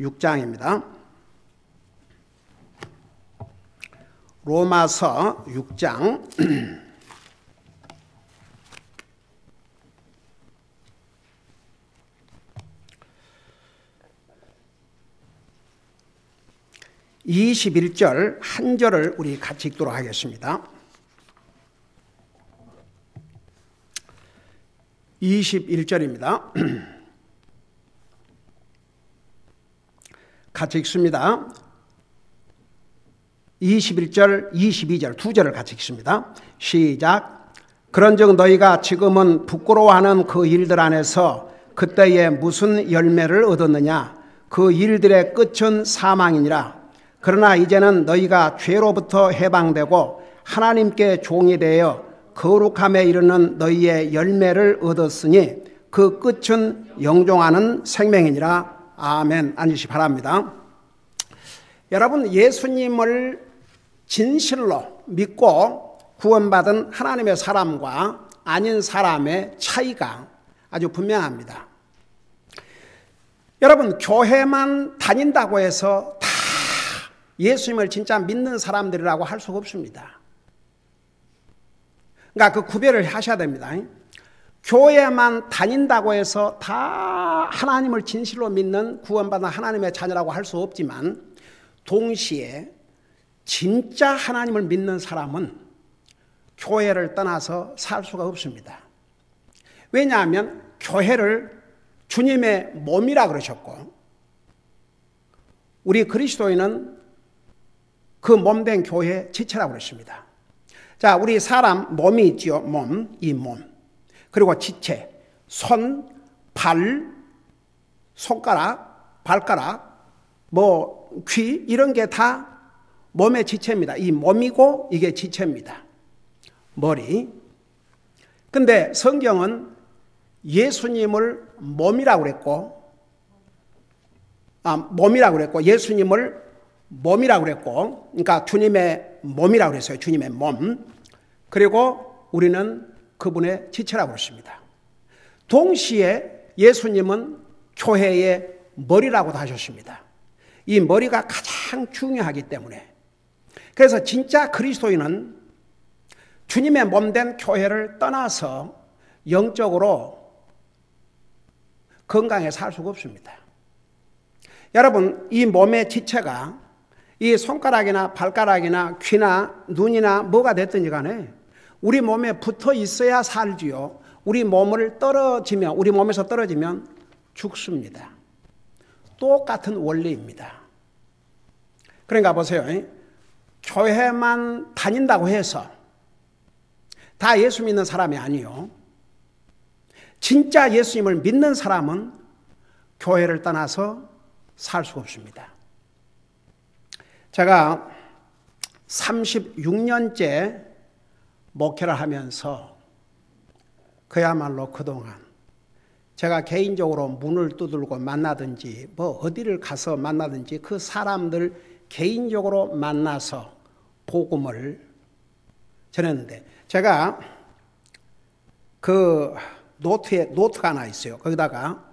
6장입니다. 로마서 6장 21절 한 절을 우리 같이 읽도록 하겠습니다. 21절입니다. 같이 읽습니다. 21절, 22절 두 절을 같이 읽습니다. 시작. 그런즉 너희가 지금은 부끄러워하는 그 일들 안에서 그때에 무슨 열매를 얻었느냐? 그 일들의 끝은 사망이니라. 그러나 이제는 너희가 죄로부터 해방되고 하나님께 종이 되어 거룩함에 이르는 너희의 열매를 얻었으니 그 끝은 영종하는 생명이니라. 아멘. 앉으시 바랍니다. 여러분, 예수님을 진실로 믿고 구원받은 하나님의 사람과 아닌 사람의 차이가 아주 분명합니다. 여러분, 교회만 다닌다고 해서 다 예수님을 진짜 믿는 사람들이라고 할 수가 없습니다. 그러니까 그 구별을 하셔야 됩니다. 교회만 다닌다고 해서 다 하나님을 진실로 믿는 구원받은 하나님의 자녀라고 할 수 없지만 동시에 진짜 하나님을 믿는 사람은 교회를 떠나서 살 수가 없습니다. 왜냐하면 교회를 주님의 몸이라 그러셨고 우리 그리스도인은 그 몸된 교회의 지체라고 그랬습니다. 자, 우리 사람 몸이 있지요. 몸, 이 몸. 그리고 지체, 손, 발, 손가락, 발가락, 귀 이런 게 다 몸의 지체입니다. 이 몸이고 이게 지체입니다. 머리. 근데 성경은 예수님을 몸이라고 그랬고, 몸이라고 그랬고, 예수님을 몸이라고 그랬고, 그러니까 주님의 몸이라고 그랬어요. 주님의 몸. 그리고 우리는 그분의 지체라고 그랬습니다. 동시에 예수님은 교회의 머리라고도 하셨습니다. 이 머리가 가장 중요하기 때문에. 그래서 진짜 그리스도인은 주님의 몸된 교회를 떠나서 영적으로 건강에 살 수가 없습니다. 여러분, 이 몸의 지체가 이 손가락이나 발가락이나 귀나 눈이나 뭐가 됐든지 간에 우리 몸에 붙어 있어야 살지요. 우리 몸에서 떨어지면 죽습니다. 똑같은 원리입니다. 그러니까 보세요. 교회만 다닌다고 해서 다 예수 믿는 사람이 아니요. 진짜 예수님을 믿는 사람은 교회를 떠나서 살 수가 없습니다. 제가 36년째 목회를 하면서 그야말로 그동안 제가 개인적으로 문을 두들고 만나든지 어디를 가서 만나든지 그 사람들 개인적으로 만나서 복음을 전했는데 제가 그 노트가 하나 있어요. 거기다가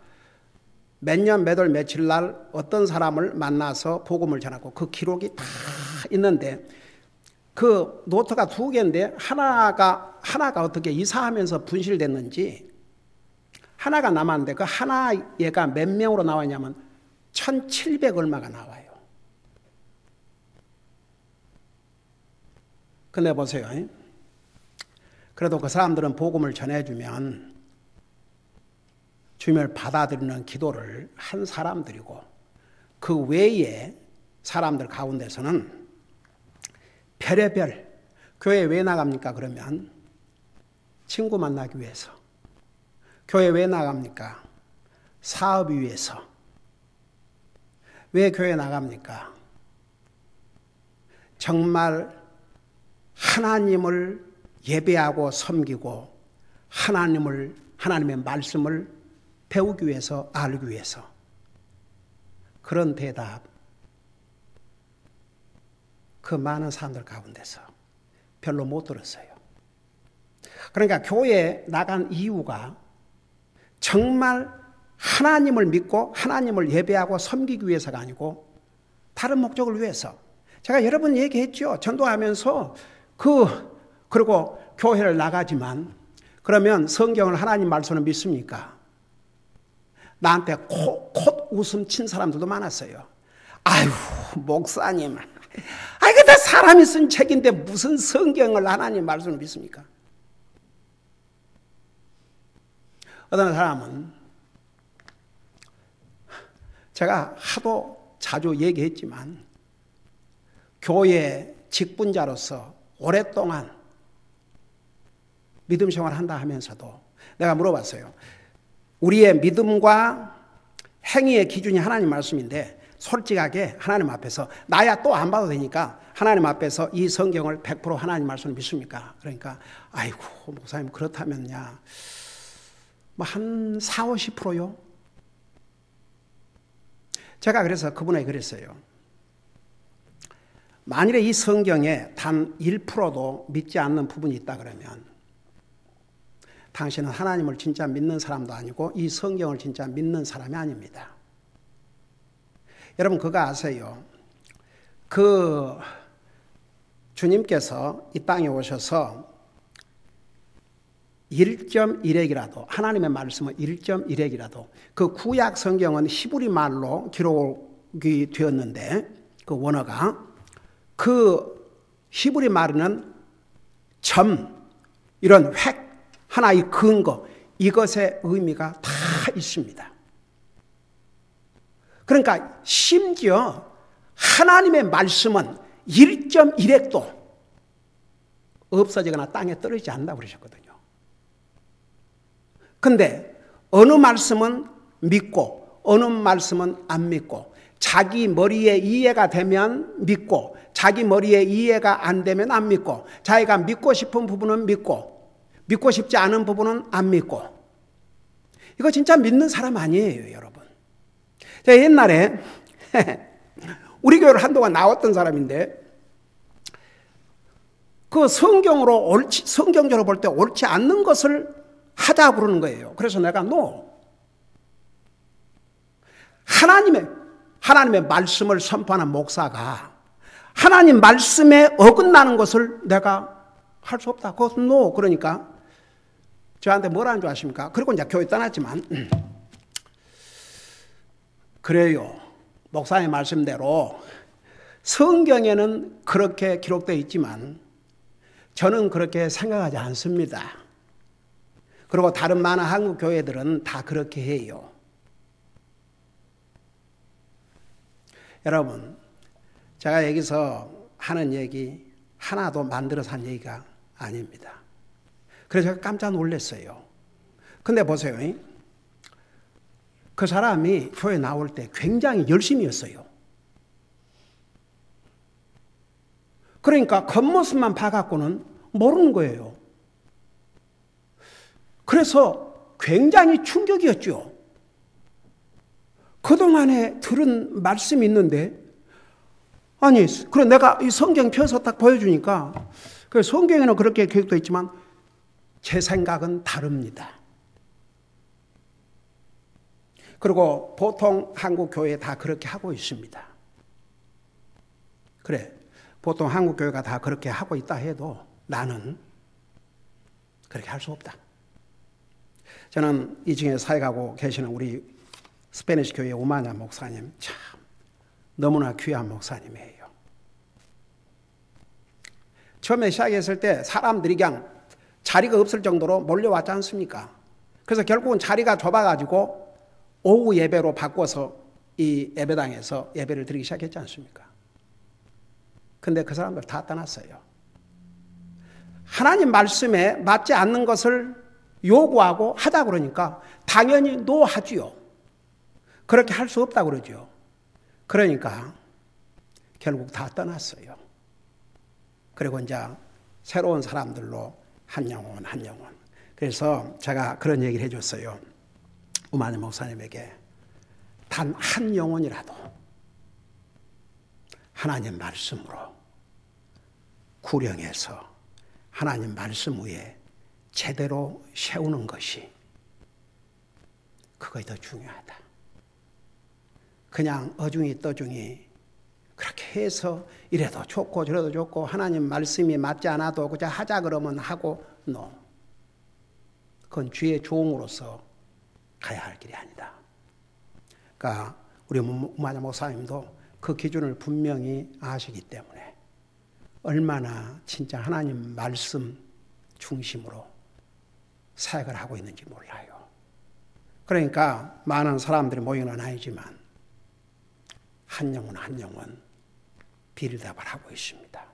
몇 년 몇 월 며칠 날 어떤 사람을 만나서 복음을 전하고 그 기록이 다 있는데 그 노트가 두 개인데 하나가 어떻게 이사하면서 분실됐는지 하나가 남았는데 그 하나 얘가 몇 명으로 나왔냐면 1700 얼마가 나와요. 근데 보세요. 그래도 그 사람들은 복음을 전해주면 주님을 받아들이는 기도를 한 사람들이고 그 외에 사람들 가운데서는 별의별 교회 왜 나갑니까? 그러면 친구 만나기 위해서. 교회 왜 나갑니까? 사업 위해서. 왜 교회 나갑니까? 정말 하나님을 예배하고 섬기고 하나님의 말씀을 배우기 위해서, 알기 위해서. 그런 대답 그 많은 사람들 가운데서 별로 못 들었어요. 그러니까 교회에 나간 이유가 정말 하나님을 믿고 하나님을 예배하고 섬기기 위해서가 아니고 다른 목적을 위해서. 제가 여러 번 얘기했죠. 전도하면서 그리고 교회를 나가지만 그러면 성경을 하나님 말씀을 믿습니까? 나한테 콧 웃음 친 사람들도 많았어요. 아유, 목사님. 이거 다 사람이 쓴 책인데 무슨 성경을 하나님 말씀을 믿습니까? 어떤 사람은 제가 하도 자주 얘기했지만 교회 직분자로서 오랫동안 믿음 생활을 한다 하면서도 내가 물어봤어요. 우리의 믿음과 행위의 기준이 하나님 말씀인데 솔직하게 하나님 앞에서 나야 또 안 봐도 되니까 하나님 앞에서 이 성경을 100% 하나님 말씀을 믿습니까? 그러니까 아이고 목사님 그렇다면야 뭐 한 40~50%요? 제가 그래서 그분에게 그랬어요. 만일에 이 성경에 단 1%도 믿지 않는 부분이 있다 그러면 당신은 하나님을 진짜 믿는 사람도 아니고 이 성경을 진짜 믿는 사람이 아닙니다. 여러분 그거 아세요? 주님께서 이 땅에 오셔서 1.1핵이라도 하나님의 말씀은 1.1핵이라도 그 구약 성경은 히브리 말로 기록이 되었는데 그 원어가 그 히브리 말에는 점 이런 획 하나의 근거 이것의 의미가 다 있습니다. 그러니까 심지어 하나님의 말씀은 1.1핵도 없어지거나 땅에 떨어지지 않는다고 그러셨거든요. 근데 어느 말씀은 믿고 어느 말씀은 안 믿고 자기 머리에 이해가 되면 믿고 자기 머리에 이해가 안 되면 안 믿고 자기가 믿고 싶은 부분은 믿고 믿고 싶지 않은 부분은 안 믿고 이거 진짜 믿는 사람 아니에요 여러분. 제가 옛날에 우리 교회를 한동안 나왔던 사람인데 그 성경적으로 볼 때 옳지 않는 것을 하자고 그러는 거예요. 그래서 내가 하나님의 말씀을 선포하는 목사가 하나님 말씀에 어긋나는 것을 내가 할 수 없다. 그것은 그러니까 저한테 뭐라는 줄 아십니까? 그리고 이제 교회 떠났지만 그래요. 목사의 말씀대로 성경에는 그렇게 기록되어 있지만 저는 그렇게 생각하지 않습니다. 그리고 다른 많은 한국 교회들은 다 그렇게 해요. 여러분, 제가 여기서 하는 얘기 하나도 만들어서 한 얘기가 아닙니다. 그래서 제가 깜짝 놀랐어요. 근데 보세요. 그 사람이 교회 나올 때 굉장히 열심히 했어요. 그러니까 겉모습만 봐갖고는 모르는 거예요. 그래서 굉장히 충격이었죠. 그동안에 들은 말씀이 있는데 그래 내가 이 성경 펴서 딱 보여주니까 성경에는 그렇게 기록되어 있지만 제 생각은 다릅니다. 그리고 보통 한국 교회 다 그렇게 하고 있습니다. 그래 보통 한국 교회가 다 그렇게 하고 있다 해도 나는 그렇게 할 수 없다. 저는 이 중에 사역하고 계시는 우리 스페니시 교회 우마냐 목사님 참 너무나 귀한 목사님이에요. 처음에 시작했을 때 사람들이 그냥 자리가 없을 정도로 몰려왔지 않습니까? 그래서 결국은 자리가 좁아가지고 오후 예배로 바꿔서 이 예배당에서 예배를 드리기 시작했지 않습니까? 근데 그 사람들 다 떠났어요. 하나님 말씀에 맞지 않는 것을 요구하고 하자 그러니까 당연히 하지요. 그렇게 할 수 없다고 그러죠. 그러니까 결국 다 떠났어요. 그리고 이제 새로운 사람들로 한 영혼. 그래서 제가 그런 얘기를 해줬어요. 우마니 목사님에게 단 한 영혼이라도 하나님 말씀으로 구령해서 하나님 말씀 위에 제대로 세우는 것이 그것이 더 중요하다. 그냥 어중이 떠중이 그렇게 해서 이래도 좋고 저래도 좋고 하나님 말씀이 맞지 않아도 그저 하자 그러면 하고 그건 주의 종으로서 가야 할 길이 아니다. 그러니까 우리 우마자 목사님도 그 기준을 분명히 아시기 때문에 얼마나 진짜 하나님 말씀 중심으로 사역을 하고 있는지 몰라요. 그러니까 많은 사람들이 모이는 건 아니지만 한 영혼 한 영혼 비례답을 하고 있습니다.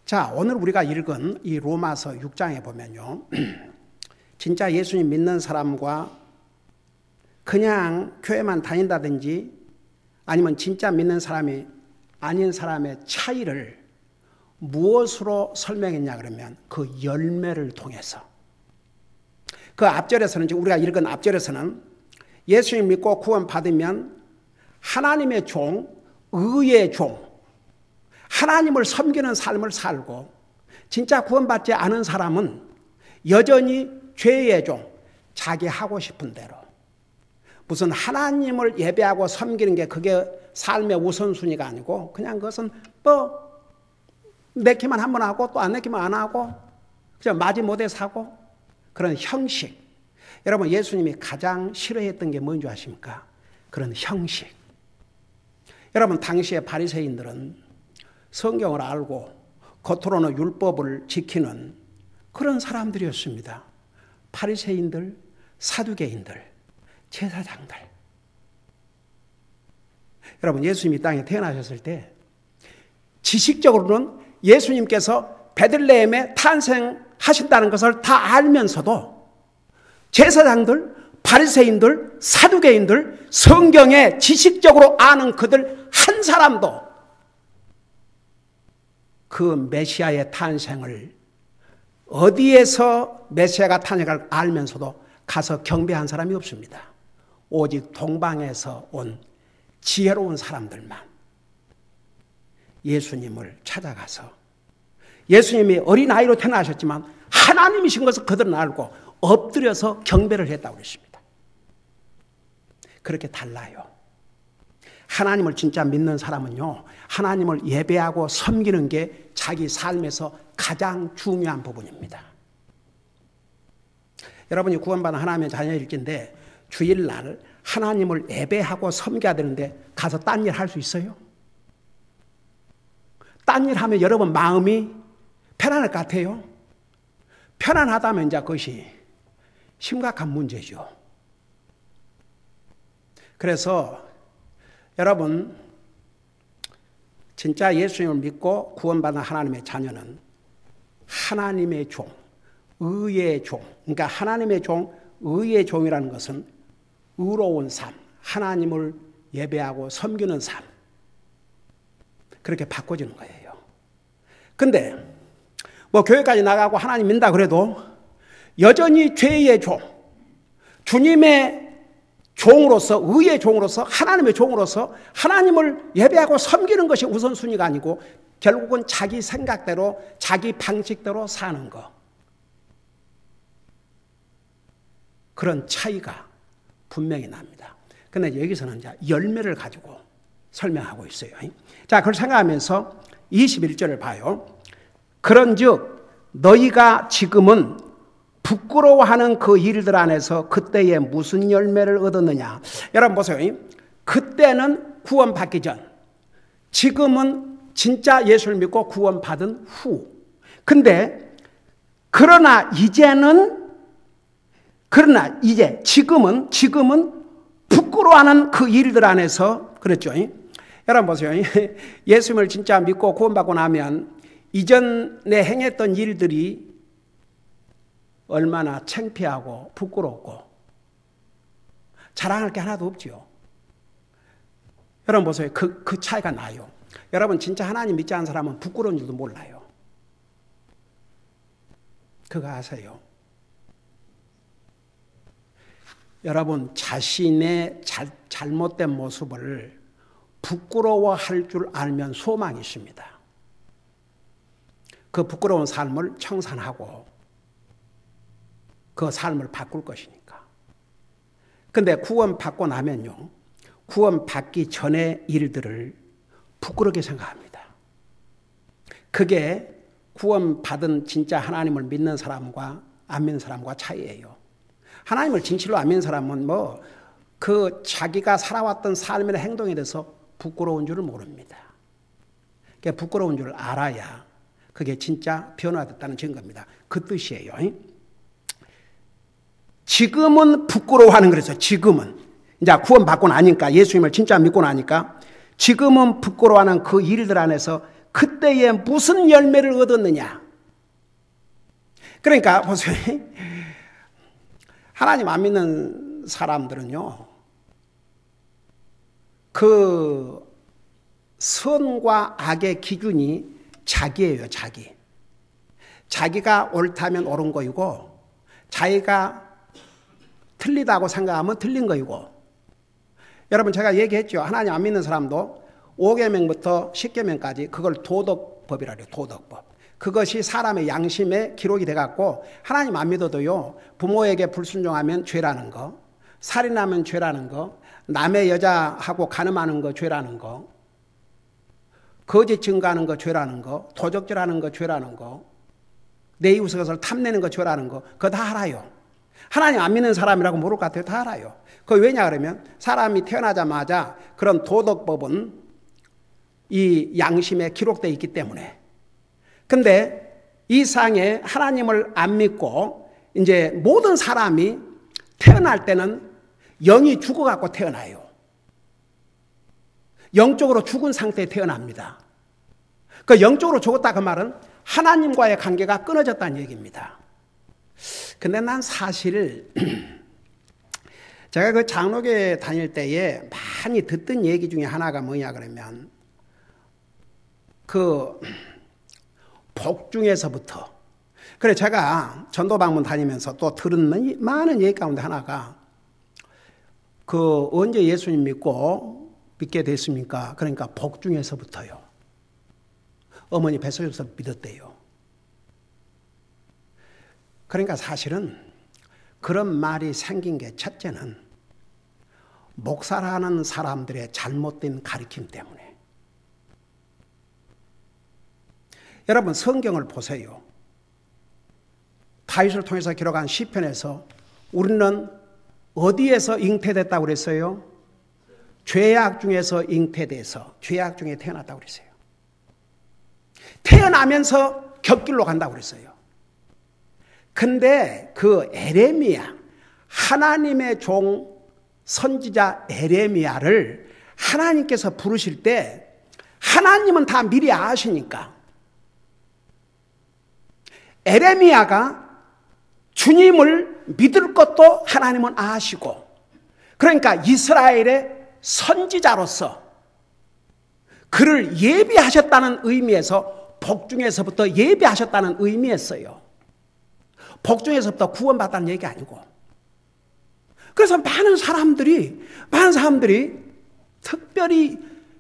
자, 오늘 우리가 읽은 이 로마서 6장에 보면요. 진짜 예수님 믿는 사람과 그냥 교회만 다닌다든지 아니면 진짜 믿는 사람이 아닌 사람의 차이를 무엇으로 설명했냐 그러면 그 열매를 통해서. 그 앞절에서는 지금 우리가 읽은 앞절에서는 예수님 믿고 구원 받으면 하나님의 종, 의의 종, 하나님을 섬기는 삶을 살고 진짜 구원받지 않은 사람은 여전히 죄의 종, 자기 하고 싶은 대로 무슨 하나님을 예배하고 섬기는 게 그게 삶의 우선순위가 아니고 그냥 그것은 뭐 내키만 한번 하고 또 안 내키면 안 하고 그냥 마지못해 사고 그런 형식. 여러분 예수님이 가장 싫어했던 게 뭔지 아십니까? 그런 형식. 여러분 당시의 바리새인들은 성경을 알고 겉으로는 율법을 지키는 그런 사람들이었습니다. 바리새인들, 사두개인들, 제사장들. 여러분 예수님이 땅에 태어나셨을 때 지식적으로는 예수님께서 베들레헴에 탄생하신다는 것을 다 알면서도 제사장들, 바리새인들, 사두개인들, 성경에 지식적으로 아는 그들 한 사람도 그 메시아의 탄생을 어디에서 메시아가 탄생을 알면서도 가서 경배한 사람이 없습니다. 오직 동방에서 온 지혜로운 사람들만 예수님을 찾아가서 예수님이 어린아이로 태어나셨지만 하나님이신 것을 그들은 알고 엎드려서 경배를 했다고 그랬습니다. 그렇게 달라요. 하나님을 진짜 믿는 사람은요, 하나님을 예배하고 섬기는 게 자기 삶에서 가장 중요한 부분입니다. 여러분이 구원받은 하나님의 자녀일진데 주일날 하나님을 예배하고 섬겨야 되는데 가서 딴 일 할 수 있어요? 딴 일 하면 여러분 마음이 편안할 것 같아요? 편안하다면 이제 그것이 심각한 문제죠. 그래서 여러분 진짜 예수님을 믿고 구원받은 하나님의 자녀는 하나님의 종, 의의 종. 그러니까 하나님의 종, 의의 종이라는 것은 의로운 삶, 하나님을 예배하고 섬기는 삶. 그렇게 바꿔지는 거예요. 근데 뭐 교회까지 나가고 하나님 믿는다 그래도 여전히 죄의 종, 주님의 종으로서, 의의 종으로서, 하나님의 종으로서 하나님을 예배하고 섬기는 것이 우선순위가 아니고 결국은 자기 생각대로, 자기 방식대로 사는 거. 그런 차이가 분명히 납니다. 그런데 여기서는 이제 열매를 가지고 설명하고 있어요. 자, 그걸 생각하면서 21절을 봐요. 그런즉 너희가 지금은 부끄러워하는 그 일들 안에서 그때에 무슨 열매를 얻었느냐. 여러분 보세요. 그때는 구원받기 전, 지금은 진짜 예수를 믿고 구원받은 후. 근데 그러나 이제 지금은 부끄러워하는 그 일들 안에서 그랬죠. 여러분 보세요. 예수님을 진짜 믿고 구원받고 나면 이전에 행했던 일들이 얼마나 창피하고 부끄럽고 자랑할 게 하나도 없지요. 여러분 보세요. 그 차이가 나요. 여러분 진짜 하나님 믿지 않은 사람은 부끄러운 줄도 몰라요. 그거 아세요? 여러분 자신의 잘못된 모습을 부끄러워할 줄 알면 소망이 있습니다. 그 부끄러운 삶을 청산하고 그 삶을 바꿀 것이니까. 근데 구원받고 나면요, 구원받기 전의 일들을 부끄럽게 생각합니다. 그게 구원받은 진짜 하나님을 믿는 사람과 안 믿는 사람과 차이예요. 하나님을 진실로 안 믿는 사람은 그 자기가 살아왔던 삶이나 행동에 대해서 부끄러운 줄을 모릅니다. 그게 부끄러운 줄을 알아야 그게 진짜 변화됐다는 증거입니다. 그 뜻이에요. 지금은 부끄러워하는 거죠. 지금은. 이제 구원받고 나니까, 예수님을 진짜 믿고 나니까 지금은 부끄러워하는 그 일들 안에서 그때에 무슨 열매를 얻었느냐. 그러니까 보세요. 하나님 안 믿는 사람들은요, 그 선과 악의 기준이 자기예요. 자기가 옳다면 옳은 거이고 자기가 틀리다고 생각하면 틀린 거이고. 여러분, 제가 얘기했죠. 하나님 안 믿는 사람도 5계명부터 10계명까지 그걸 도덕법이라 그래요. 도덕법. 그것이 사람의 양심에 기록이 돼갖고 하나님 안 믿어도요, 부모에게 불순종하면 죄라는 거, 살인하면 죄라는 거, 남의 여자하고 간음하는 거 죄라는 거, 거짓 증거하는 거 죄라는 거, 도적질하는 거 죄라는 거, 내 이웃의 것을 탐내는 거 죄라는 거, 그거 다 알아요. 하나님 안 믿는 사람이라고 모를 것 같아요. 다 알아요. 그거 왜냐 그러면 사람이 태어나자마자 그런 도덕법은 이 양심에 기록되어 있기 때문에. 근데 이 세상에 하나님을 안 믿고 이제 모든 사람이 태어날 때는 영이 죽어갖고 태어나요. 영적으로 죽은 상태에 태어납니다. 그 영적으로 죽었다 그 말은 하나님과의 관계가 끊어졌다는 얘기입니다. 근데 난 사실 제가 그 장로교에 다닐 때에 많이 듣던 얘기 중에 하나가 뭐냐 그러면 그 복중에서부터, 그래 제가 전도 방문 다니면서 또 들은 많은 얘기 가운데 하나가 그 언제 예수님 믿게 됐습니까? 그러니까 복중에서부터요. 어머니 뱃속에서 믿었대요. 그러니까 사실은 그런 말이 생긴 게 첫째는 목사라는 사람들의 잘못된 가르침 때문에. 여러분, 성경을 보세요. 다윗을 통해서 기록한 시편에서 우리는 어디에서 잉태됐다고 그랬어요? 죄악 중에서 잉태돼서 죄악 중에 태어났다고 그랬어요. 태어나면서 곁길로 간다고 그랬어요. 근데 그 에레미야, 하나님의 종 선지자 에레미야를 하나님께서 부르실 때 하나님은 다 미리 아시니까 에레미야가 주님을 믿을 것도 하나님은 아시고, 그러니까 이스라엘의 선지자로서 그를 예비하셨다는 의미에서 복중에서부터 예비하셨다는 의미였어요. 복중에서부터 구원받았다는 얘기 아니고. 그래서 많은 사람들이 특별히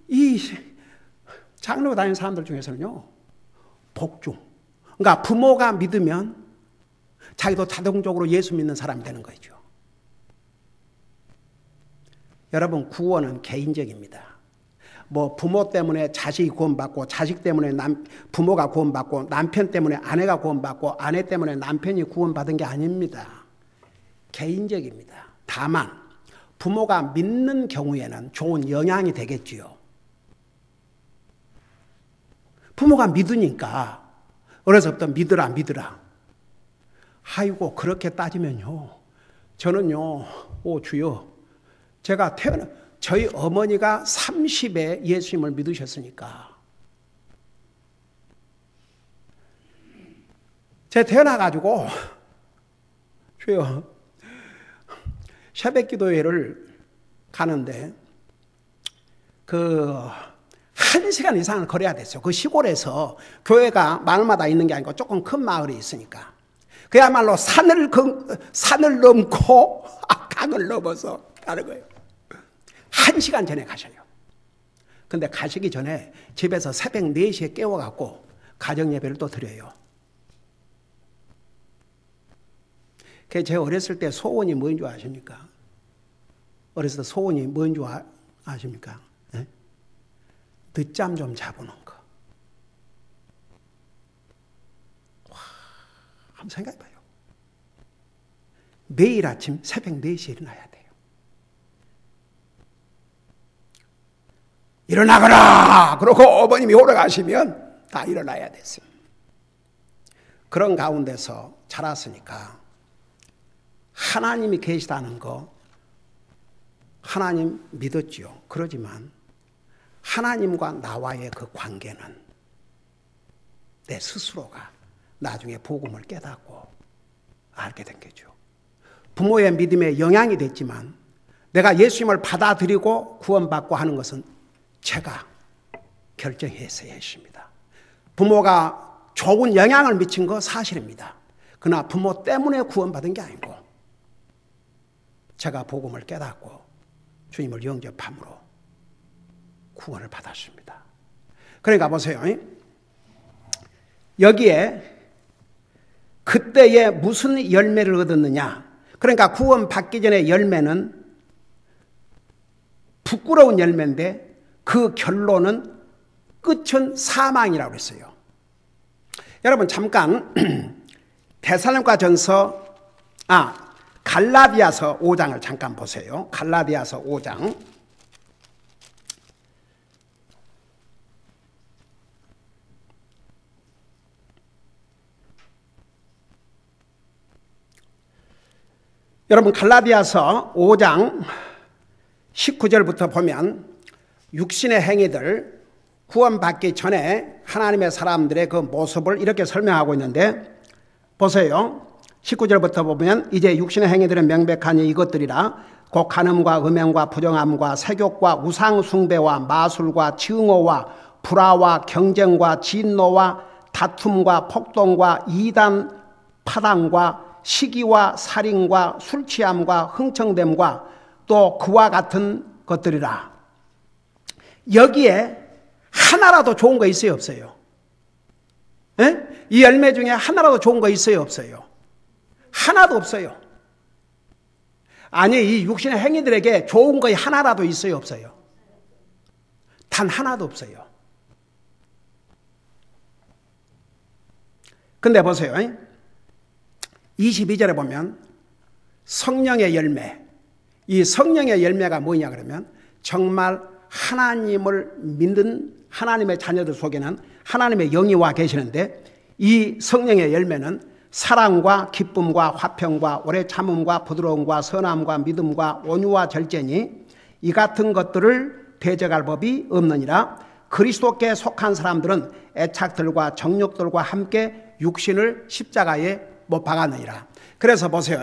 이 장로 다니는 사람들 중에서는요, 복중, 그러니까 부모가 믿으면 자기도 자동적으로 예수 믿는 사람이 되는 거죠. 여러분, 구원은 개인적입니다. 뭐 부모 때문에 자식이 구원받고, 자식 때문에 부모가 구원받고, 남편 때문에 아내가 구원받고, 아내 때문에 남편이 구원받은 게 아닙니다. 개인적입니다. 다만 부모가 믿는 경우에는 좋은 영향이 되겠지요. 부모가 믿으니까 어려서부터 믿으라. 아이고, 그렇게 따지면요, 저는요, 주여, 제가 저희 어머니가 30에 예수님을 믿으셨으니까 제가 태어나가지고 주여, 새벽기도회를 가는데 1시간 이상을 걸어야 됐어요. 그 시골에서, 교회가 마을마다 있는 게 아니고 조금 큰 마을이 있으니까 그야말로 산을 넘고 강을 넘어서 가는 거예요. 1시간 전에 가셔요. 근데 가시기 전에 집에서 새벽 4시에 깨워갖고 가정예배를 또 드려요. 제 어렸을 때 소원이 뭐인 줄 아십니까? 어렸을 때 소원이 뭔 줄 아십니까? 네? 늦잠 좀 자보는 거. 와, 한번 생각해봐요. 매일 아침 새벽 4시에 일어나야 돼요. 일어나거라! 그러고 어머님이 오라가시면 다 일어나야 됐어요. 그런 가운데서 자랐으니까 하나님이 계시다는 거 하나님 믿었지요. 그러지만 하나님과 나와의 그 관계는 내 스스로가 나중에 복음을 깨닫고 알게 된 거죠. 부모의 믿음에 영향이 됐지만 내가 예수님을 받아들이고 구원받고 하는 것은 제가 결정했어야 했습니다. 부모가 좋은 영향을 미친 거 사실입니다. 그러나 부모 때문에 구원받은 게 아니고 제가 복음을 깨닫고 주님을 영접함으로 구원을 받았습니다. 그러니까 보세요. 여기에 그때에 무슨 열매를 얻었느냐. 그러니까 구원받기 전에 열매는 부끄러운 열매인데 그 결론은 끝은 사망이라고 했어요. 여러분 잠깐 데살로니가전서 갈라디아서 5장을 잠깐 보세요. 갈라디아서 5장. 여러분 갈라디아서 5장 19절부터 보면 육신의 행위들 구원받기 전에 하나님의 사람들의 그 모습을 이렇게 설명하고 있는데 보세요. 19절부터 보면 이제 육신의 행위들은 명백하니 이것들이라 곧 간음과 음행과 부정함과 세욕과 우상숭배와 마술과 증오와 불화와 경쟁과 진노와 다툼과 폭동과 이단 파당과 시기와 살인과 술취함과 흥청됨과 또 그와 같은 것들이라. 여기에 하나라도 좋은 거 있어요, 없어요? 에? 이 열매 중에 하나라도 좋은 거 있어요, 없어요? 하나도 없어요. 아니, 이 육신의 행위들에게 좋은 거 하나라도 있어요, 없어요? 단 하나도 없어요. 근데 보세요. 22절에 보면 성령의 열매, 이 성령의 열매가 뭐냐 그러면 정말 하나님을 믿는 하나님의 자녀들 속에는 하나님의 영이 와 계시는데 이 성령의 열매는 사랑과 기쁨과 화평과 오래 참음과 부드러움과 선함과 믿음과 온유와 절제니 이 같은 것들을 대적할 법이 없느니라. 그리스도께 속한 사람들은 애착들과 정욕들과 함께 육신을 십자가에 못 박았느니라. 그래서 보세요.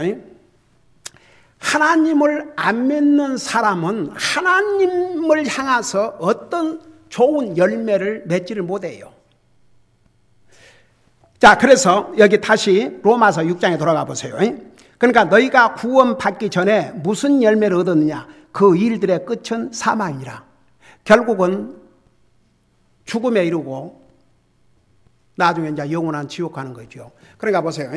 하나님을 안 믿는 사람은 하나님을 향해서 어떤 좋은 열매를 맺지를 못해요. 자, 그래서 여기 다시 로마서 6장에 돌아가 보세요. 그러니까 너희가 구원받기 전에 무슨 열매를 얻었느냐? 그 일들의 끝은 사망이라. 결국은 죽음에 이르고 나중에 이제 영원한 지옥 가는 거죠. 그러니까 보세요.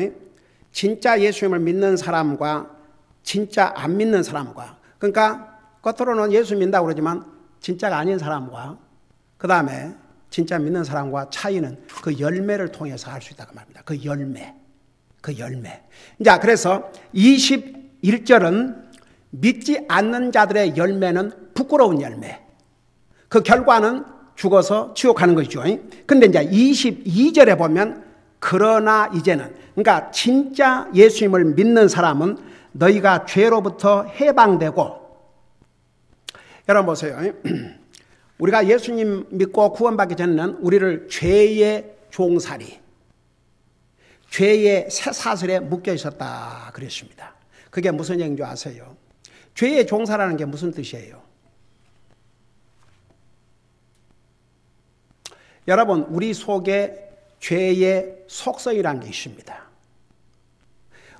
진짜 예수님을 믿는 사람과 진짜 안 믿는 사람과, 그러니까 겉으로는 예수 믿는다고 그러지만 진짜가 아닌 사람과 그 다음에 진짜 믿는 사람과 차이는 그 열매를 통해서 알 수 있다고 말합니다. 그 열매. 자, 그래서 21절은 믿지 않는 자들의 열매는 부끄러운 열매. 그 결과는 죽어서 지옥 가는 것이죠. 근데 이제 22절에 보면 그러나 이제는, 그러니까 진짜 예수님을 믿는 사람은 너희가 죄로부터 해방되고, 여러분 보세요. 우리가 예수님 믿고 구원받기 전에는 우리를 죄의 종살이, 죄의 쇠사슬에 묶여 있었다 그랬습니다. 그게 무슨 얘기인 줄 아세요? 죄의 종살이라는 게 무슨 뜻이에요? 여러분, 우리 속에 죄의 속성이라는 게 있습니다.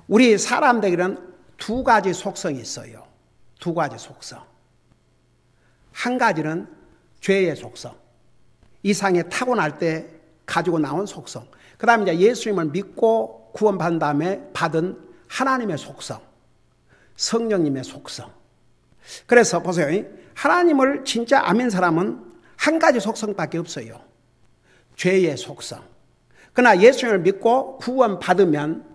우리 사람들에게는 두 가지 속성이 있어요. 두 가지 속성. 한 가지는 죄의 속성. 이상에 타고날 때 가지고 나온 속성. 그 다음에 이제 예수님을 믿고 구원받은 다음에 받은 하나님의 속성. 성령님의 속성. 그래서 보세요. 하나님을 진짜 아멘 사람은 한 가지 속성밖에 없어요. 죄의 속성. 그러나 예수님을 믿고 구원받으면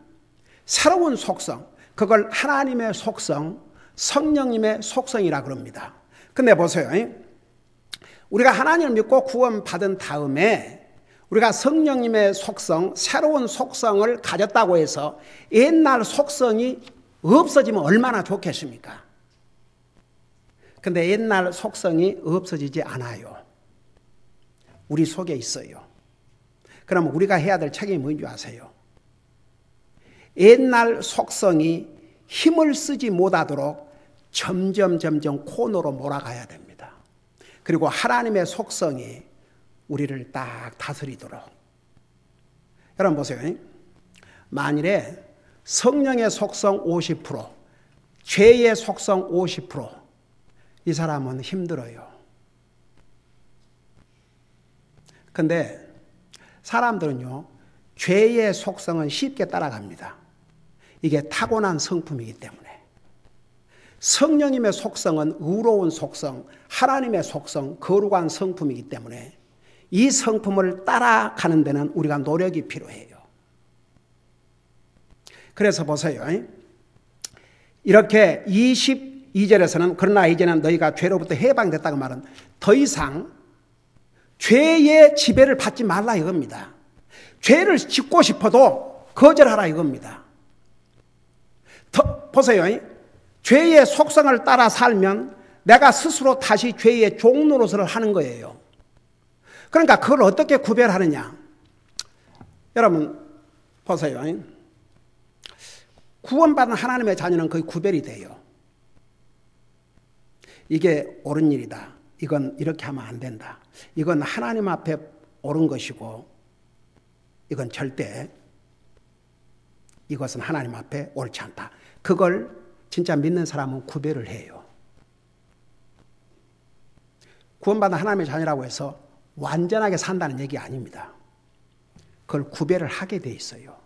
새로운 속성, 그걸 하나님의 속성, 성령님의 속성이라 그럽니다. 근데 보세요. 우리가 하나님을 믿고 구원받은 다음에 우리가 성령님의 속성, 새로운 속성을 가졌다고 해서 옛날 속성이 없어지면 얼마나 좋겠습니까? 근데 옛날 속성이 없어지지 않아요. 우리 속에 있어요. 그럼 우리가 해야 될 책임이 뭔지 아세요? 옛날 속성이 힘을 쓰지 못하도록 점점 코너로 몰아가야 됩니다. 그리고 하나님의 속성이 우리를 딱 다스리도록. 여러분 보세요. 만일에 성령의 속성 50%, 죄의 속성 50%, 이 사람은 힘들어요. 근데 사람들은요, 죄의 속성은 쉽게 따라갑니다. 이게 타고난 성품이기 때문에. 성령님의 속성은 의로운 속성, 하나님의 속성, 거룩한 성품이기 때문에 이 성품을 따라가는 데는 우리가 노력이 필요해요. 그래서 보세요. 이렇게 22절에서는 그러나 이제는 너희가 죄로부터 해방됐다고 말은 더 이상 죄의 지배를 받지 말라 이겁니다. 죄를 짓고 싶어도 거절하라 이겁니다. 보세요. 죄의 속성을 따라 살면 내가 스스로 다시 죄의 종노릇을 하는 거예요. 그러니까 그걸 어떻게 구별하느냐. 여러분 보세요. 구원받은 하나님의 자녀는 거의 구별이 돼요. 이게 옳은 일이다. 이건 이렇게 하면 안 된다. 이건 하나님 앞에 옳은 것이고 이건 절대 이것은 하나님 앞에 옳지 않다. 그걸 진짜 믿는 사람은 구별을 해요. 구원받은 하나님의 자녀라고 해서 완전하게 산다는 얘기 아닙니다. 그걸 구별을 하게 돼 있어요.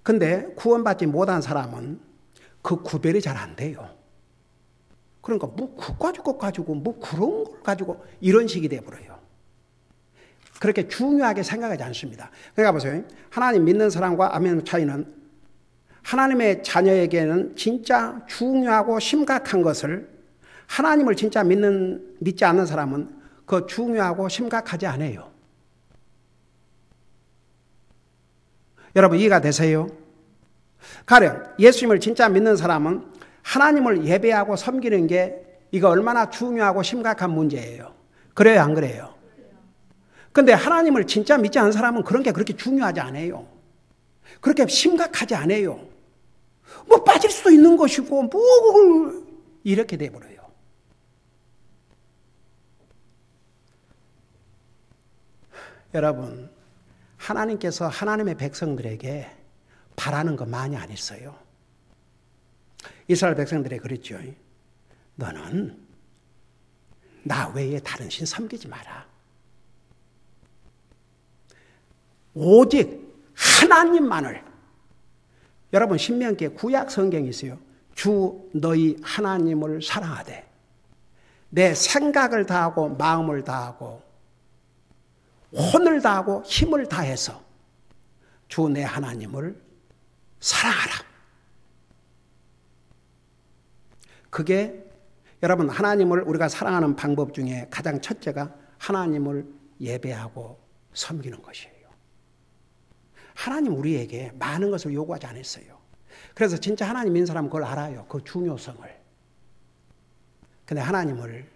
근데 구원받지 못한 사람은 그 구별이 잘 안 돼요. 그러니까 뭐 그거 가지고 뭐 그런 걸 가지고 이런 식이 돼버려요. 그렇게 중요하게 생각하지 않습니다. 그러니까 보세요. 하나님 믿는 사람과 아멘 차이는 하나님의 자녀에게는 진짜 중요하고 심각한 것을 하나님을 진짜 믿지 않는 사람은 그 중요하고 심각하지 않아요. 여러분 이해가 되세요? 가령 예수님을 진짜 믿는 사람은 하나님을 예배하고 섬기는 게 이거 얼마나 중요하고 심각한 문제예요. 그래요, 안 그래요? 근데 하나님을 진짜 믿지 않는 사람은 그런 게 그렇게 중요하지 않아요. 그렇게 심각하지 않아요. 뭐 빠질 수도 있는 것이고 뭐 이렇게 돼버려요. 여러분 하나님께서 하나님의 백성들에게 바라는 거 많이 안 했어요. 이스라엘 백성들에게 그랬죠. 너는 나 외에 다른 신 섬기지 마라. 오직 하나님만을. 여러분 신명기에 구약 성경이 있어요. 주 너희 하나님을 사랑하되 내 생각을 다하고 마음을 다하고 혼을 다하고 힘을 다해서 주 내 하나님을 사랑하라. 그게 여러분 하나님을 우리가 사랑하는 방법 중에 가장 첫째가 하나님을 예배하고 섬기는 것이에요. 하나님 우리에게 많은 것을 요구하지 않았어요. 그래서 진짜 하나님 믿는 사람은 그걸 알아요. 그 중요성을. 근데 하나님을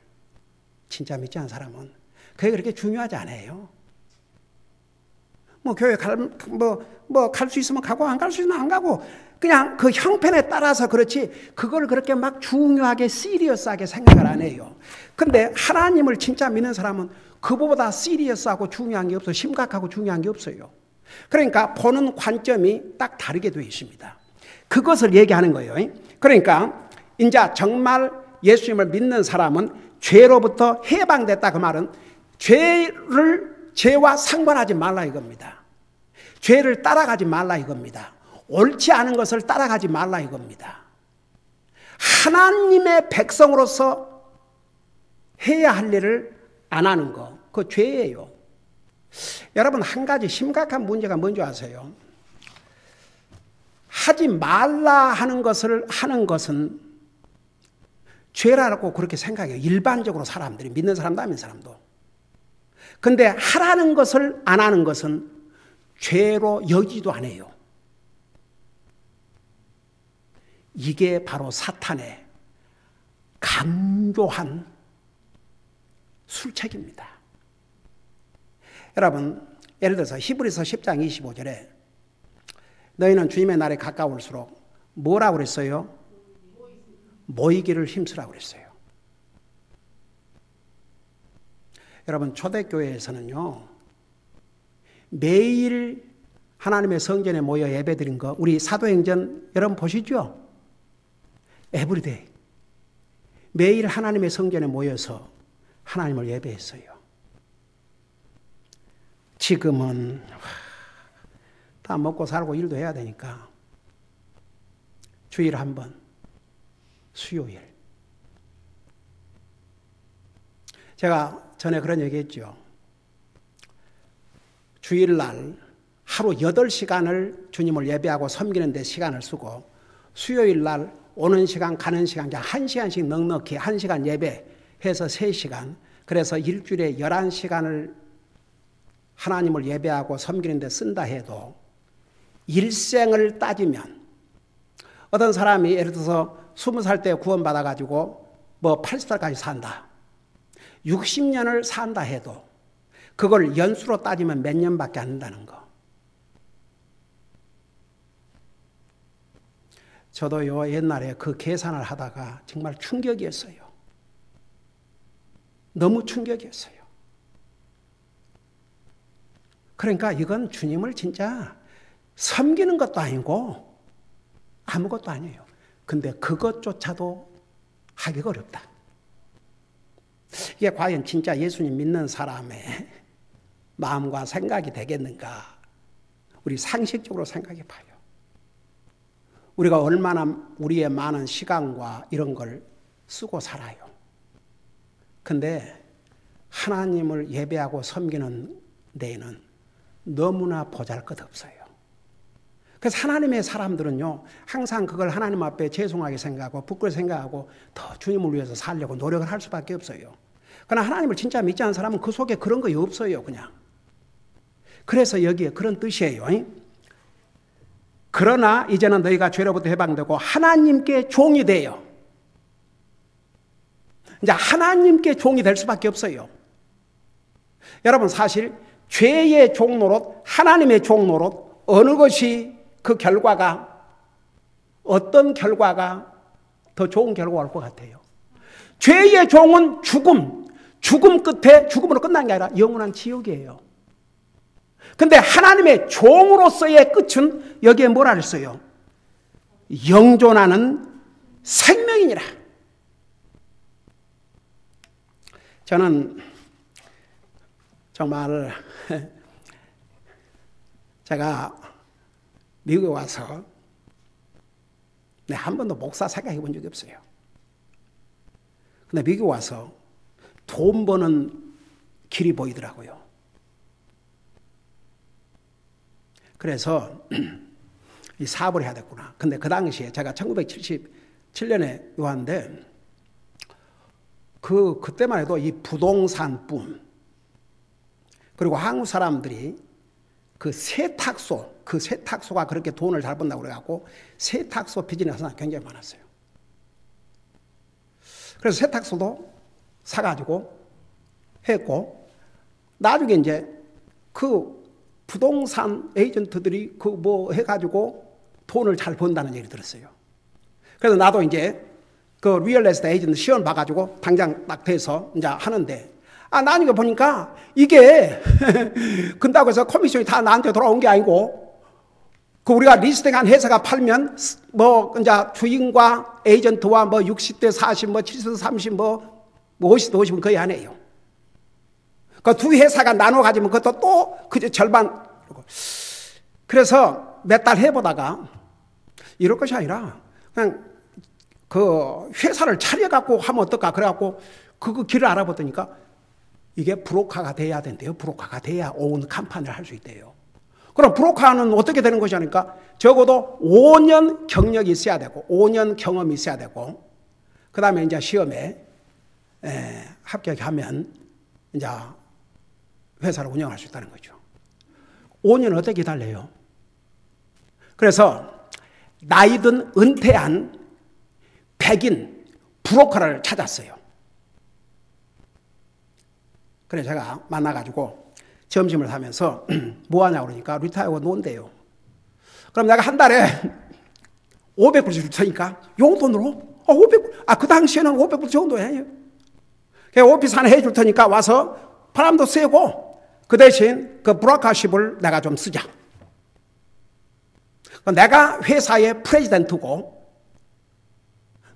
진짜 믿지 않은 사람은 그게 그렇게 중요하지 않아요. 뭐 교회 갈 수 있으면 가고 안 갈 수 있으면 안 가고 그냥 그 형편에 따라서 그렇지 그걸 그렇게 막 중요하게 시리어스하게 생각을 안 해요. 근데 하나님을 진짜 믿는 사람은 그보다 시리어스하고 중요한 게 없어요. 심각하고 중요한 게 없어요. 그러니까 보는 관점이 딱 다르게 되어 있습니다. 그것을 얘기하는 거예요. 그러니까 이제 정말 예수님을 믿는 사람은 죄로부터 해방됐다 그 말은 죄와 상관하지 말라 이겁니다. 죄를 따라가지 말라 이겁니다. 옳지 않은 것을 따라가지 말라 이겁니다. 하나님의 백성으로서 해야 할 일을 안 하는 거, 그거 죄예요. 여러분, 한 가지 심각한 문제가 뭔지 아세요? 하지 말라 하는 것을 하는 것은 죄라고 그렇게 생각해요. 일반적으로 사람들이, 믿는 사람도 안 믿는 사람도. 근데 하라는 것을 안 하는 것은 죄로 여기지도 않아요. 이게 바로 사탄의 간교한 술책입니다. 여러분, 예를 들어서 히브리서 10장 25절에 너희는 주님의 날에 가까울수록 뭐라고 그랬어요? 모이기를 힘쓰라고 그랬어요. 여러분, 초대교회에서는요, 매일 하나님의 성전에 모여 예배드린 거, 우리 사도행전 여러분 보시죠? 에브리데이. 매일 하나님의 성전에 모여서 하나님을 예배했어요. 지금은 다 먹고 살고 일도 해야 되니까 주일에 한 번, 수요일. 제가 전에 그런 얘기 했죠. 주일날 하루 8시간을 주님을 예배하고 섬기는 데 시간을 쓰고 수요일날 오는 시간 가는 시간 1시간씩 넉넉히 1시간 예배해서 3시간, 그래서 일주일에 11시간을 하나님을 예배하고 섬기는 데 쓴다 해도 일생을 따지면 어떤 사람이 예를 들어서 20살 때 구원받아가지고 뭐 80살까지 산다. 60년을 산다 해도 그걸 연수로 따지면 몇 년밖에 안 된다는 거. 저도요, 옛날에 그 계산을 하다가 정말 충격이었어요. 너무 충격이었어요. 그러니까 이건 주님을 진짜 섬기는 것도 아니고 아무것도 아니에요. 근데 그것조차도 하기가 어렵다. 이게 과연 진짜 예수님 믿는 사람의 마음과 생각이 되겠는가? 우리 상식적으로 생각해 봐요. 우리가 얼마나 우리의 많은 시간과 이런 걸 쓰고 살아요. 근데 하나님을 예배하고 섬기는 데에는 너무나 보잘것없어요. 그래서 하나님의 사람들은요, 항상 그걸 하나님 앞에 죄송하게 생각하고 부끄러워 생각하고 더 주님을 위해서 살려고 노력을 할 수밖에 없어요. 그러나 하나님을 진짜 믿지 않는 사람은 그 속에 그런 거 없어요, 그냥. 그래서 여기에 그런 뜻이에요. 그러나 이제는 너희가 죄로부터 해방되고 하나님께 종이 돼요. 이제 하나님께 종이 될 수밖에 없어요. 여러분, 사실 죄의 종노릇, 하나님의 종노릇, 어느 것이 그 결과가, 어떤 결과가 더 좋은 결과가 올 것 같아요? 죄의 종은 죽음 끝에 죽음으로 끝난 게 아니라 영원한 지옥이에요. 근데 하나님의 종으로서의 끝은 여기에 뭐라 그랬어요? 영존하는 생명이니라. 저는 정말 제가 미국에 와서 한 번도 목사 생각해 본 적이 없어요. 근데 미국에 와서 돈 버는 길이 보이더라고요. 그래서 이 사업을 해야 됐구나. 근데 그 당시에 제가 1977년에 왔는데 그때만 해도 이 부동산 붐, 그리고 한국 사람들이 그 세탁소가 그렇게 돈을 잘 번다고 그래갖고 세탁소 비즈니스가 굉장히 많았어요. 그래서 세탁소도 사가지고 했고, 나중에 이제 그 부동산 에이전트들이 그 뭐 해가지고 돈을 잘 번다는 얘기 들었어요. 그래서 나도 이제 그 리얼 에스테이트 에이전트 시험 봐가지고 당장 딱 돼서 이제 하는데, 나중에 보니까 이게 근다고 해서 커미션이 다 나한테 돌아온 게 아니고, 그 우리가 리스팅한 회사가 팔면 뭐 이제 주인과 에이전트와 뭐 60대 40, 뭐 70대 30, 뭐 50대 50은 거의 안 해요. 그 두 회사가 나눠 가지면 그것도 또 그저 절반. 그래서 몇 달 해보다가 이럴 것이 아니라 그냥 그 회사를 차려갖고 하면 어떨까? 그래갖고 그 길을 알아보더니까 이게 브로커가 돼야 된대요. 브로커가 돼야 오운 컴퍼니를 할 수 있대요. 그럼 브로커는 어떻게 되는 것이 하니까 적어도 5년 경력이 있어야 되고 5년 경험이 있어야 되고 그 다음에 이제 시험에 합격하면 이제 회사를 운영할 수 있다는 거죠. 5년 어떻게 기다려요? 그래서 나이든 은퇴한 백인 브로커를 찾았어요. 그래서 제가 만나가지고 점심을 사면서 뭐 하냐고 그러니까 리타이어하고 논대요. 그럼 내가 한 달에 500불 줄 테니까 용돈으로 500불, 그 당시에는 500불 정도예요. 오피스 하나 해줄 테니까 와서 바람도 쐬고 그 대신 그 브로커십을 내가 좀 쓰자. 내가 회사의 프레지던트고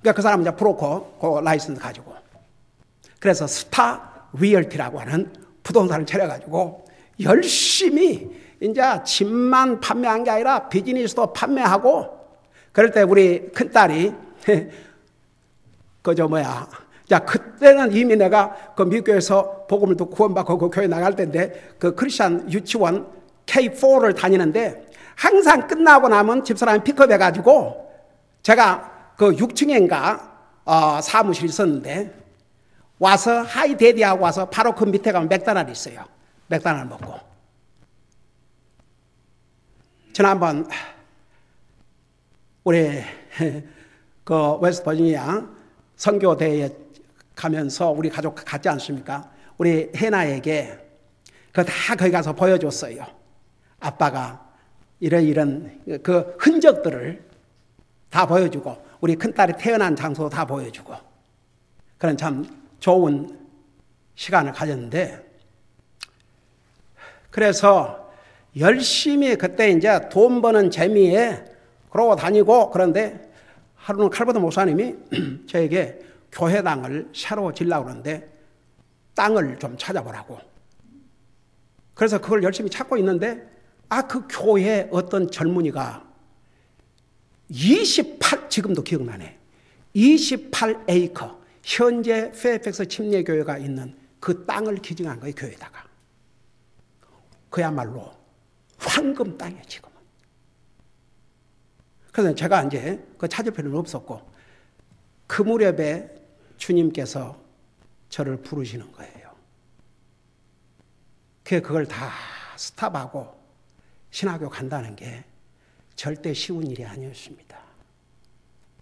그러니까 그 사람은 이제 브로커 그 라이선스 가지고 그래서 스타 리얼티라고 하는 부동산을 차려가지고 열심히 이제 집만 판매한 게 아니라 비즈니스도 판매하고 그럴 때 우리 큰딸이 자, 그때는 이미 내가 그 미국에서 복음을 듣고 구원받고 그 교회 나갈 때인데 그 크리스찬 유치원 K4를 다니는데 항상 끝나고 나면 집사람이 픽업해가지고 제가 그 6층인가 사무실이 있었는데 와서 하이 데디하고 와서 바로 그 밑에 가면 맥도날드 있어요. 맥도날드 먹고. 지난번 우리 그 웨스트 버지니아 선교대회에 가면서 우리 가족 갔지 않습니까? 우리 해나에게 그거 다 거기 가서 보여줬어요. 아빠가 이런 그 흔적들을 다 보여주고 우리 큰딸이 태어난 장소도 다 보여주고 그런 참 좋은 시간을 가졌는데 그래서 열심히 그때 이제 돈 버는 재미에 그러고 다니고 그런데 하루는 칼버드 목사님이 저에게 교회당을 새로 지으려고 그러는데 땅을 좀 찾아보라고. 그래서 그걸 열심히 찾고 있는데 그 교회에 어떤 젊은이가 지금도 기억나네. 28에이커 현재 페어팩스 침례교회가 있는 그 땅을 기증한 거예요. 교회에다가. 그야말로 황금 땅이에요. 지금은. 그래서 제가 이제 그 찾을 필요는 없었고 그 무렵에 주님께서 저를 부르시는 거예요. 그걸 다 스탑하고 신학교 간다는 게 절대 쉬운 일이 아니었습니다.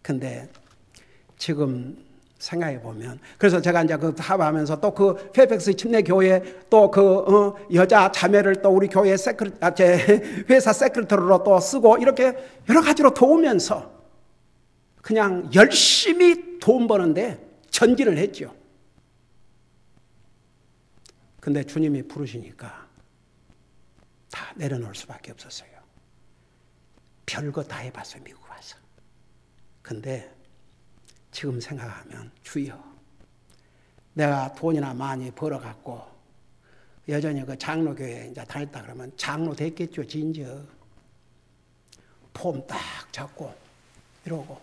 근데 지금 생각해 보면 그래서 제가 이제 그 합하면서 또 그 페어팩스 침례교회 또 그 여자 자매를 또 우리 교회 제 회사 세크리터로 또 쓰고 이렇게 여러 가지로 도우면서 그냥 열심히 돈 버는데 전진을 했죠. 근데 주님이 부르시니까 다 내려놓을 수밖에 없었어요. 별거 다 해봤어요. 미국 와서. 근데 지금 생각하면 주여 내가 돈이나 많이 벌어갖고 여전히 그 장로교회에 이제 다녔다 그러면 장로 됐겠죠. 진저 폼 딱 잡고 이러고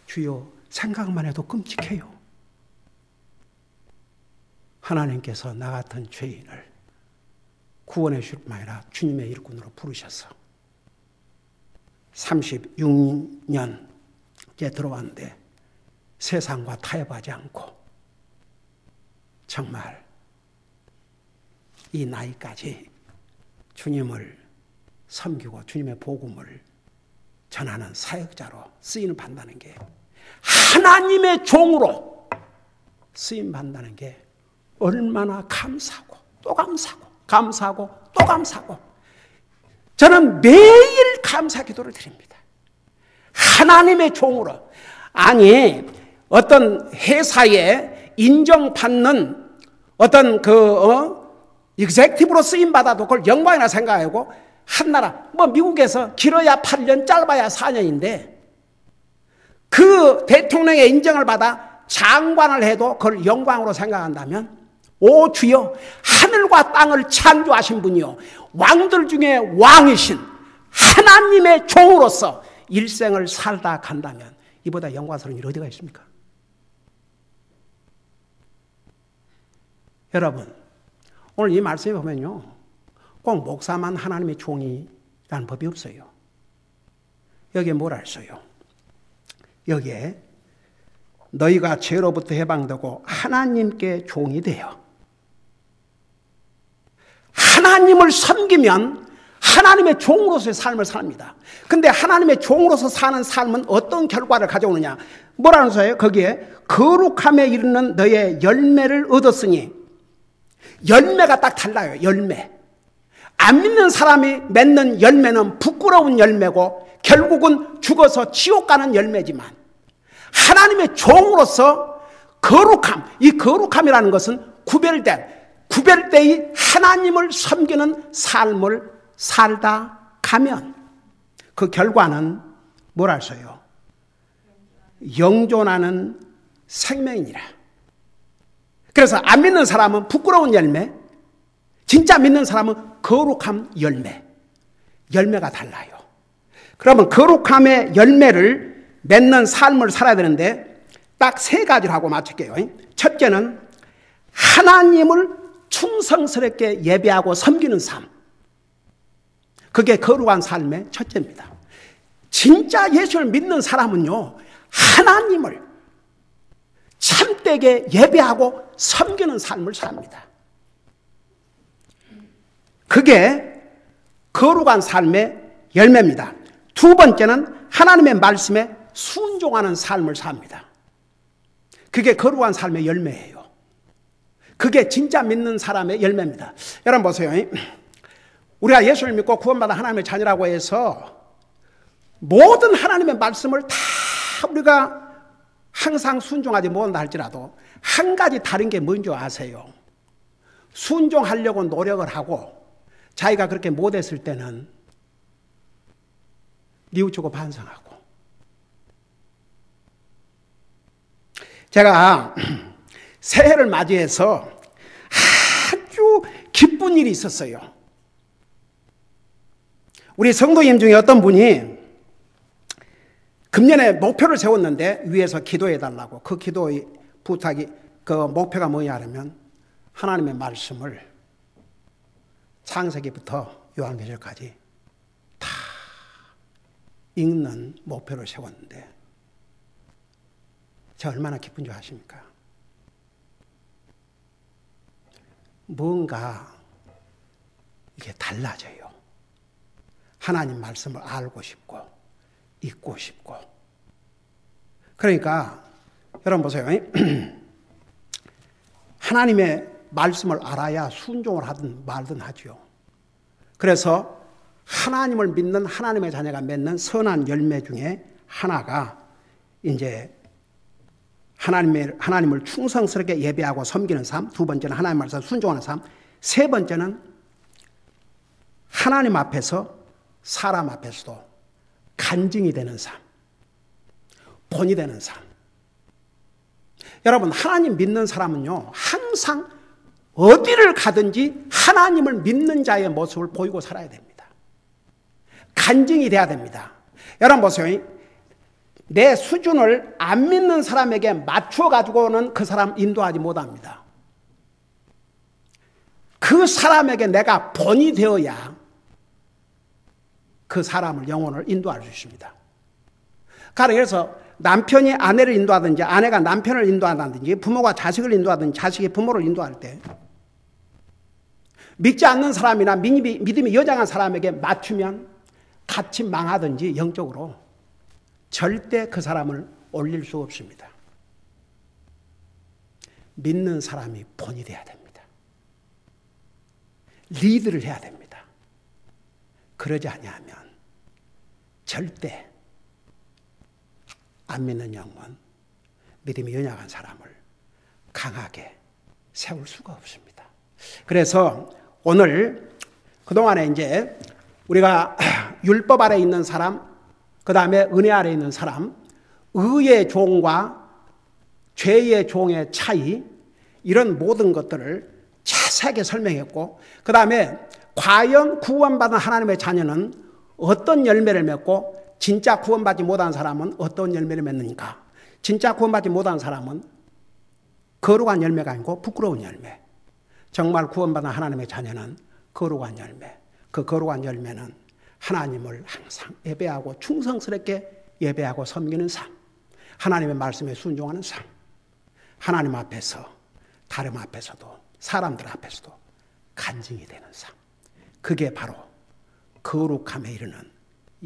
주여 생각만 해도 끔찍해요. 하나님께서 나 같은 죄인을 구원해 줄 뿐만 아니라 주님의 일꾼으로 부르셔서 36년 이제 들어왔는데 세상과 타협하지 않고 정말 이 나이까지 주님을 섬기고 주님의 복음을 전하는 사역자로 쓰임 받는다는 게 하나님의 종으로 쓰임 받는다는 게 얼마나 감사하고 또 감사하고 감사하고 또 감사하고 저는 매일 감사 기도를 드립니다. 하나님의 종으로 아니 어떤 회사에 인정받는 어떤 익제큐티브로 쓰임 받아도 그걸 영광이라 생각하고 한 나라 미국에서 길어야 8년 짧아야 4년인데 그 대통령의 인정을 받아 장관을 해도 그걸 영광으로 생각한다면 오 주여 하늘과 땅을 창조하신 분이요 왕들 중에 왕이신 하나님의 종으로서 일생을 살다 간다면 이보다 영광스러운 일 어디가 있습니까? 여러분, 오늘 이 말씀에 보면요, 꼭 목사만 하나님의 종이라는 법이 없어요. 여기에 뭐라 했어요? 여기에 너희가 죄로부터 해방되고 하나님께 종이 되어 하나님을 섬기면 하나님의 종으로서의 삶을 삽니다. 근데 하나님의 종으로서 사는 삶은 어떤 결과를 가져오느냐? 뭐라는 거예요? 거기에 거룩함에 이르는 너의 열매를 얻었으니, 열매가 딱 달라요. 열매. 안 믿는 사람이 맺는 열매는 부끄러운 열매고 결국은 죽어서 지옥 가는 열매지만, 하나님의 종으로서 거룩함, 이 거룩함이라는 것은 구별되이 하나님을 섬기는 삶을 살다 가면 그 결과는 뭐라 했어요? 영존하는 생명이니라. 그래서 안 믿는 사람은 부끄러운 열매, 진짜 믿는 사람은 거룩함 열매. 열매가 달라요. 그러면 거룩함의 열매를 맺는 삶을 살아야 되는데 딱 세 가지를 하고 마칠게요. 첫째는 하나님을 충성스럽게 예배하고 섬기는 삶. 그게 거룩한 삶의 첫째입니다. 진짜 예수를 믿는 사람은요, 하나님을 참되게 예배하고 섬기는 삶을 삽니다. 그게 거룩한 삶의 열매입니다. 두 번째는 하나님의 말씀에 순종하는 삶을 삽니다. 그게 거룩한 삶의 열매예요. 그게 진짜 믿는 사람의 열매입니다. 여러분 보세요. 우리가 예수를 믿고 구원받아 하나님의 자녀라고 해서 모든 하나님의 말씀을 다 우리가 항상 순종하지 못한다 할지라도 한 가지 다른 게 뭔지 아세요? 순종하려고 노력을 하고 자기가 그렇게 못했을 때는 뉘우치고 반성하고. 제가 새해를 맞이해서 아주 기쁜 일이 있었어요. 우리 성도님 중에 어떤 분이 금년에 목표를 세웠는데 위에서 기도해 달라고. 그 기도의 부탁이, 그 목표가 뭐냐 하면 하나님의 말씀을 창세기부터 요한계시록까지 다 읽는 목표를 세웠는데 제가 얼마나 기쁜 줄 아십니까? 뭔가 이게 달라져요. 하나님 말씀을 알고 싶고 읽고 싶고. 그러니까 여러분 보세요. 하나님의 말씀을 알아야 순종을 하든 말든 하죠. 그래서 하나님을 믿는 하나님의 자녀가 맺는 선한 열매 중에 하나가 이제 하나님을 충성스럽게 예배하고 섬기는 삶, 두 번째는 하나님 말씀 순종하는 삶, 세 번째는 하나님 앞에서 사람 앞에서도 간증이 되는 삶, 본이 되는 삶. 여러분, 하나님 믿는 사람은요, 항상 어디를 가든지 하나님을 믿는 자의 모습을 보이고 살아야 됩니다. 간증이 돼야 됩니다. 여러분 보세요. 내 수준을 안 믿는 사람에게 맞춰가지고는 그 사람 인도하지 못합니다. 그 사람에게 내가 본이 되어야 그 사람을, 영혼을 인도할 수 있습니다. 그래서 남편이 아내를 인도하든지 아내가 남편을 인도하든지 부모가 자식을 인도하든지 자식이 부모를 인도할 때 믿지 않는 사람이나 믿음이 여장한 사람에게 맞추면 같이 망하든지 영적으로 절대 그 사람을 올릴 수 없습니다. 믿는 사람이 본이 돼야 됩니다. 리드를 해야 됩니다. 그러지 아니하면 절대 안 믿는 영혼, 믿음이 연약한 사람을 강하게 세울 수가 없습니다. 그래서 오늘 그동안에 이제 우리가 율법 아래 있는 사람, 그 다음에 은혜 아래 있는 사람, 의의 종과 죄의 종의 차이, 이런 모든 것들을 자세하게 설명했고, 그 다음에 과연 구원받은 하나님의 자녀는 어떤 열매를 맺고 진짜 구원받지 못한 사람은 어떤 열매를 맺는가? 진짜 구원받지 못한 사람은 거룩한 열매가 아니고 부끄러운 열매. 정말 구원받은 하나님의 자녀는 거룩한 열매. 그 거룩한 열매는 하나님을 항상 예배하고 충성스럽게 예배하고 섬기는 삶. 하나님의 말씀에 순종하는 삶. 하나님 앞에서, 다름 앞에서도, 사람들 앞에서도 간증이 되는 삶. 그게 바로 거룩함에 이르는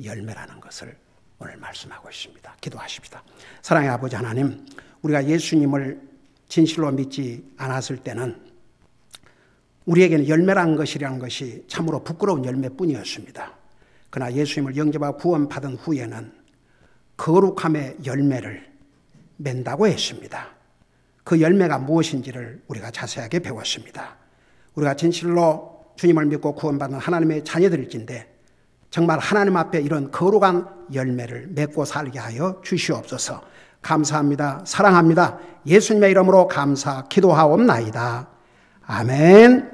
열매라는 것을 오늘 말씀하고 있습니다. 기도하십시다. 사랑의 아버지 하나님, 우리가 예수님을 진실로 믿지 않았을 때는 우리에게는 열매라는 것이라는 것이 참으로 부끄러운 열매뿐이었습니다. 그러나 예수님을 영접하고 구원받은 후에는 거룩함의 열매를 맺는다고 했습니다. 그 열매가 무엇인지를 우리가 자세하게 배웠습니다. 우리가 진실로 주님을 믿고 구원받은 하나님의 자녀들일진데 정말 하나님 앞에 이런 거룩한 열매를 맺고 살게 하여 주시옵소서. 감사합니다. 사랑합니다. 예수님의 이름으로 감사 기도하옵나이다. 아멘.